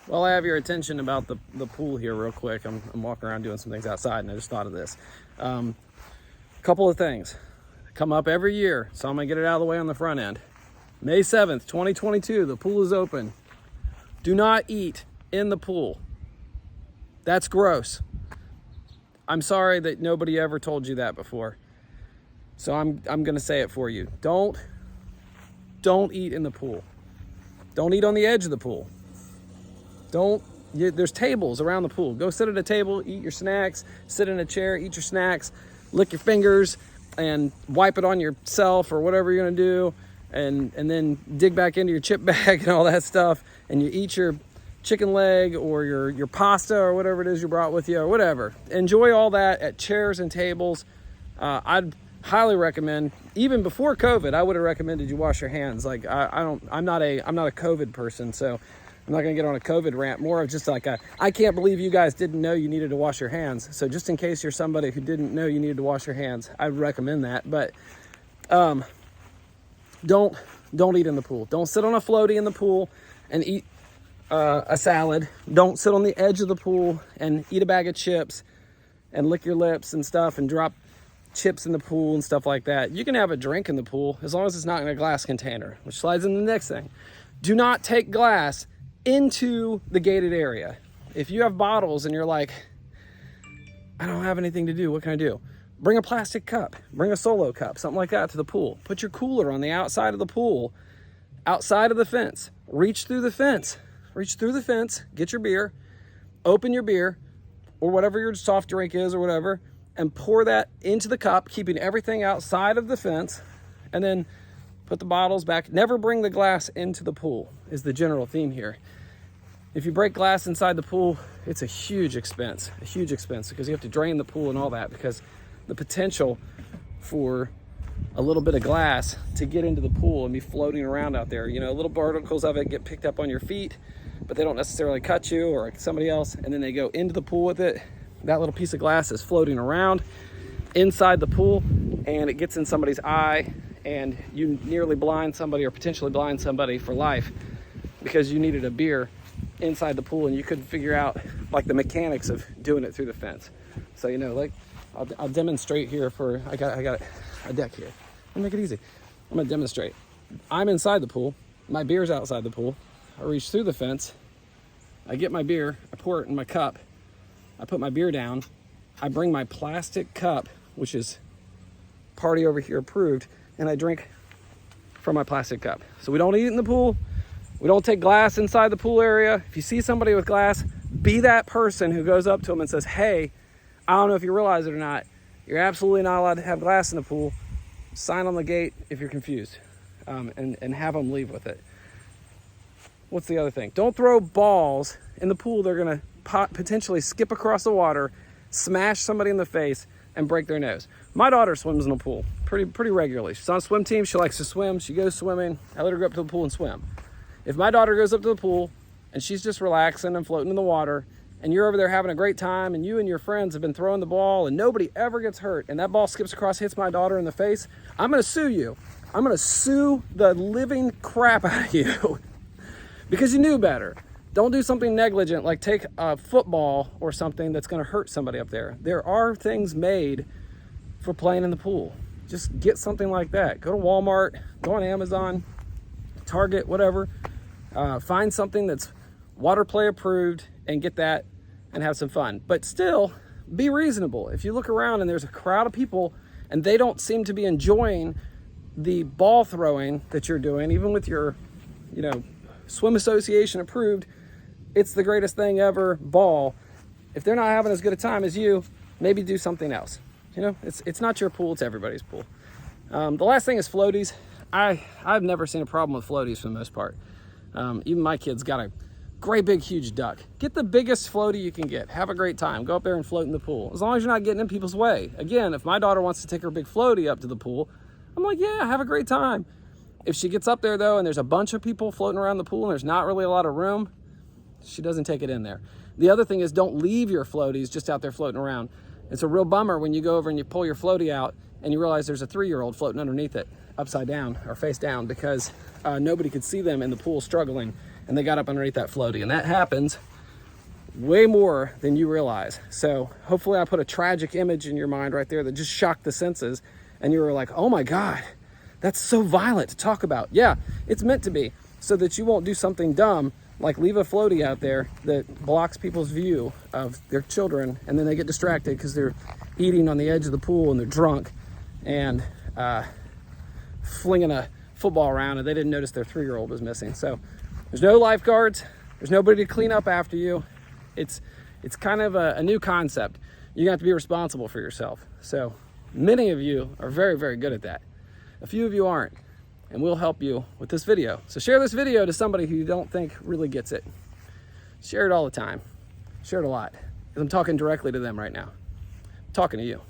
While I have your attention about the pool here real quick, I'm walking around doing some things outside and I just thought of this. Couple of things come up every year, so I'm gonna get it out of the way on the front end. May 7th, 2022, the pool is open. Do not eat in the pool. That's gross. I'm sorry that nobody ever told you that before. So I'm gonna say it for you. Don't eat in the pool. Don't eat on the edge of the pool. There's tables around the pool. Go sit at a table, eat your snacks, sit in a chair, eat your snacks, lick your fingers and wipe it on yourself or whatever you're gonna do, and then dig back into your chip bag and all that stuff, and you eat your chicken leg or your pasta or whatever it is you brought with you or whatever. Enjoy all that at chairs and tables. I'd highly recommend, even before COVID, I would have recommended you wash your hands. Like I'm not a COVID person, so I'm not gonna get on a COVID rant. More of just like I can't believe you guys didn't know you needed to wash your hands. So just in case you're somebody who didn't know you needed to wash your hands, I'd recommend that. But don't eat in the pool. Don't sit on a floaty in the pool and eat a salad. Don't sit on the edge of the pool and eat a bag of chips and lick your lips and stuff and drop chips in the pool and stuff like that. You can have a drink in the pool as long as it's not in a glass container, which slides into the next thing. Do not take glass into the gated area. If you have bottles and you're like, I don't have anything to do, what can I do? Bring a plastic cup, bring a Solo cup, something like that to the pool. Put your cooler on the outside of the pool, outside of the fence. Reach through the fence, get your beer, open your beer or whatever your soft drink is or whatever, and pour that into the cup, keeping everything outside of the fence, and then put the bottles back. Never bring the glass into the pool is the general theme here. If you break glass inside the pool, it's a huge expense because you have to drain the pool and all that, because the potential for a little bit of glass to get into the pool and be floating around out there, little particles of it get picked up on your feet, but they don't necessarily cut you or somebody else, and then they go into the pool with it. That little piece of glass is floating around inside the pool and it gets in somebody's eye, and you nearly blind somebody or potentially blind somebody for life because you needed a beer inside the pool and you couldn't figure out like the mechanics of doing it through the fence. So I'll demonstrate here I got a deck here. I'll make it easy. I'm gonna demonstrate. I'm inside the pool, my beer's outside the pool. I reach through the fence, I get my beer, I pour it in my cup, I put my beer down, I bring my plastic cup, which is party over here approved, and I drink from my plastic cup. So we don't eat in the pool. We don't take glass inside the pool area. If you see somebody with glass, be that person who goes up to them and says, hey, I don't know if you realize it or not, you're absolutely not allowed to have glass in the pool. Sign on the gate if you're confused, and have them leave with it. What's the other thing? Don't throw balls in the pool. They're gonna potentially skip across the water, smash somebody in the face, and break their nose. My daughter swims in the pool pretty regularly. She's on a swim team. She likes to swim. She goes swimming. I let her go up to the pool and swim. If my daughter goes up to the pool and she's just relaxing and floating in the water, and you're over there having a great time, and you and your friends have been throwing the ball and nobody ever gets hurt, and that ball skips across, hits my daughter in the face, I'm gonna sue you. I'm gonna sue the living crap out of you because you knew better. Don't do something negligent like take a football or something that's gonna hurt somebody up there. There are things made for playing in the pool. Just get something like that. Go to Walmart, go on Amazon, Target, whatever. Find something that's water play approved and get that and have some fun. But still, be reasonable. If you look around and there's a crowd of people and they don't seem to be enjoying the ball throwing that you're doing, even with your, swim association approved, it's the greatest thing ever ball. If they're not having as good a time as you, maybe do something else. It's not your pool, it's everybody's pool. The last thing is floaties. I've never seen a problem with floaties for the most part. Even my kids got a great big huge duck. Get the biggest floaty you can get. Have a great time. Go up there and float in the pool. As long as you're not getting in people's way. Again, if my daughter wants to take her big floaty up to the pool, I'm like, yeah, have a great time. If she gets up there though and there's a bunch of people floating around the pool and there's not really a lot of room, she doesn't take it in there. The other thing is don't leave your floaties just out there floating around. It's a real bummer when you go over and you pull your floaty out and you realize there's a 3-year-old floating underneath it, upside down or face down, because nobody could see them in the pool struggling and they got up underneath that floaty. And that happens way more than you realize. So hopefully I put a tragic image in your mind right there that just shocked the senses, and you were like, oh my God, that's so violent to talk about. Yeah, it's meant to be, so that you won't do something dumb like leave a floaty out there that blocks people's view of their children, and then they get distracted because they're eating on the edge of the pool and they're drunk and flinging a football around, and they didn't notice their 3-year-old was missing. So there's no lifeguards, there's nobody to clean up after you. It's kind of a new concept. You have to be responsible for yourself. So many of you are very, very good at that. A few of you aren't, and we'll help you with this video. So share this video to somebody who you don't think really gets it. Share it all the time. Share it a lot, because I'm talking directly to them right now. I'm talking to you.